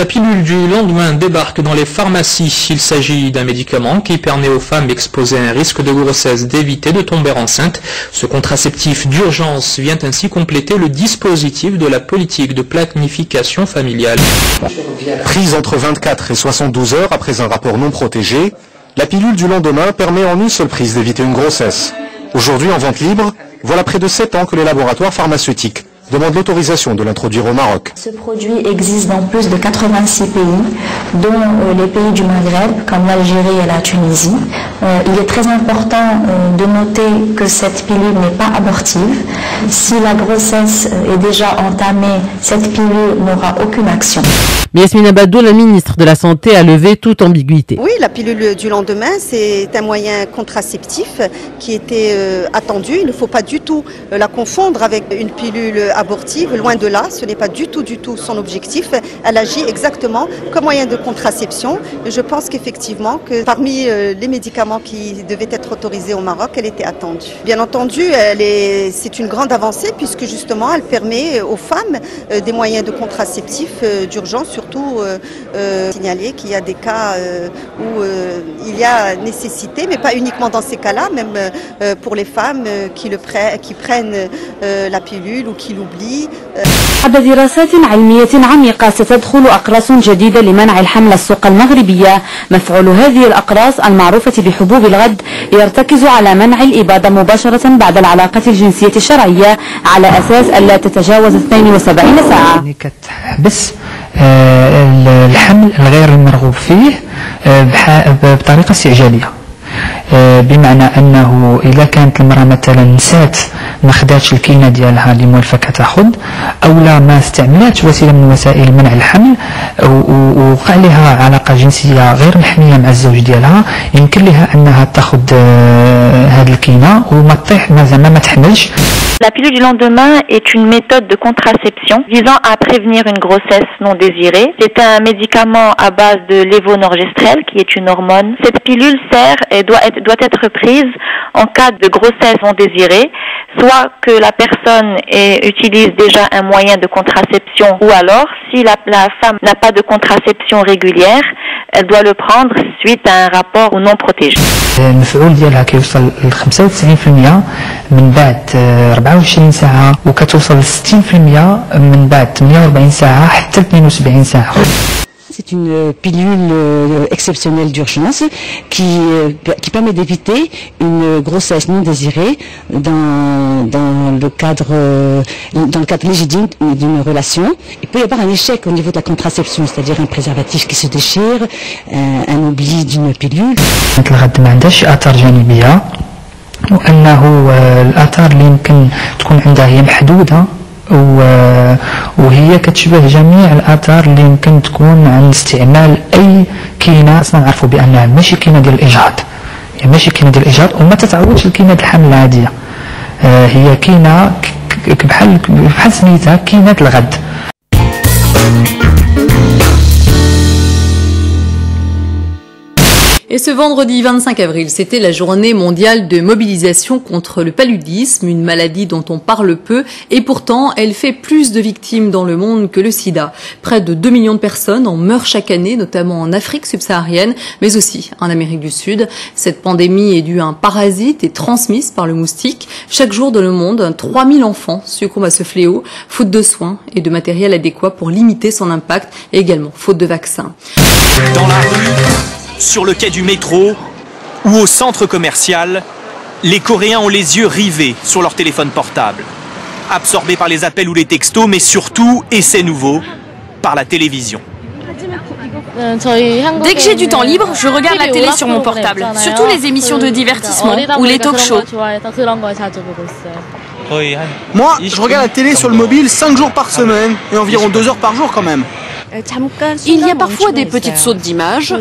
La pilule du lendemain débarque dans les pharmacies. Il s'agit d'un médicament qui permet aux femmes exposées à un risque de grossesse d'éviter de tomber enceinte. Ce contraceptif d'urgence vient ainsi compléter le dispositif de la politique de planification familiale. Prise entre 24 et 72 heures après un rapport non protégé, la pilule du lendemain permet en une seule prise d'éviter une grossesse. Aujourd'hui en vente libre, voilà près de 7 ans que les laboratoires pharmaceutiques demande l'autorisation de l'introduire au Maroc. Ce produit existe dans plus de 86 pays, dont les pays du Maghreb, comme l'Algérie et la Tunisie. Il est très important de noter que cette pilule n'est pas abortive. Si la grossesse est déjà entamée, cette pilule n'aura aucune action. Mais Yasmine Abadou, la ministre de la Santé, a levé toute ambiguïté. Oui, la pilule du lendemain, c'est un moyen contraceptif qui était attendu. Il ne faut pas du tout la confondre avec une pilule abortive, loin de là, ce n'est pas du tout son objectif. Elle agit exactement comme moyen de contraception. Je pense qu'effectivement, que parmi les médicaments qui devaient être autorisés au Maroc, elle était attendue. Bien entendu, c'est une grande avancée puisque justement, elle permet aux femmes des moyens de contraceptifs d'urgence, surtout signaler qu'il y a des cas où il y a nécessité, mais pas uniquement dans ces cas-là, même pour les femmes qui prennent la pilule ou qui l'oublient. بعد دراسات علمية عميقة ستدخل أقراص جديدة لمنع الحمل السوق المغربية. مفعول هذه الأقراص المعروفة بحبوب الغد يرتكز على منع الإباضة مباشرة بعد العلاقة الجنسية الشرعية على أساس ألا تتجاوز 72 ساعة. كتحبس الحمل الغير المرغوب فيه بطريقة استعجالية. بمعنى انه اذا كانت المراه مثلا نسات ما خداتش الكينه ديالها اللي موالفه كتاخذ او لا ما استعملاتش وسيله من وسائل منع الحمل ووقع لها علاقه جنسيه غير محميه مع الزوج ديالها يمكن لها انها تاخذ هذه الكينه وما تطيح ما تحملش. La pilule du lendemain est une méthode de contraception visant à prévenir une grossesse non désirée. C'est un médicament à base de lévonorgestrel qui est une hormone. Cette pilule sert et doit être prise en cas de grossesse non désirée, soit que la personne utilise déjà un moyen de contraception ou alors si la femme n'a pas de contraception régulière, elle doit le prendre suite à un rapport ou non protégé. المفعول ديالها كيوصل ل 95% من بعد 24 ساعة وكتوصل ل 60% من بعد 48 ساعة حتى 72 ساعة. C'est une pilule exceptionnelle d'urgence qui permet d'éviter une grossesse non désirée dans le cadre légitime d'une relation. Il peut y avoir un échec au niveau de la contraception, c'est-à-dire un préservatif qui se déchire, un oubli d'une pilule. الغد ما عندهاش آثار جانبية وأنه الآثار اللي يمكن تكون عندها هي محدودة وهي كتشبه جميع الآثار اللي يمكن تكون عن استعمال أي كينة أصلا نعرفوا بأنها ماشي كينة ديال الإجهاض، هي ماشي كينة ديال الإجهاض وما تتعودش الكينة ديال الحمل العادية، هي كينة بحال سميتها كينة الغد. Et ce vendredi 25 avril, c'était la journée mondiale de mobilisation contre le paludisme, une maladie dont on parle peu et pourtant elle fait plus de victimes dans le monde que le sida. Près de 2 millions de personnes en meurent chaque année, notamment en Afrique subsaharienne, mais aussi en Amérique du Sud. Cette pandémie est due à un parasite et transmise par le moustique. Chaque jour dans le monde, 3000 enfants succombent à ce fléau, faute de soins et de matériel adéquat pour limiter son impact et également faute de vaccins. Dans la rue, sur le quai du métro ou au centre commercial, les Coréens ont les yeux rivés sur leur téléphone portable, absorbés par les appels ou les textos, mais surtout, et c'est nouveau, par la télévision. Dès que j'ai du temps libre, je regarde la télé sur mon portable, surtout les émissions de divertissement ou les talk-shows. Moi, je regarde la télé sur le mobile 5 jours par semaine et environ 2 heures par jour quand même. Il y a parfois des petites sautes d'images.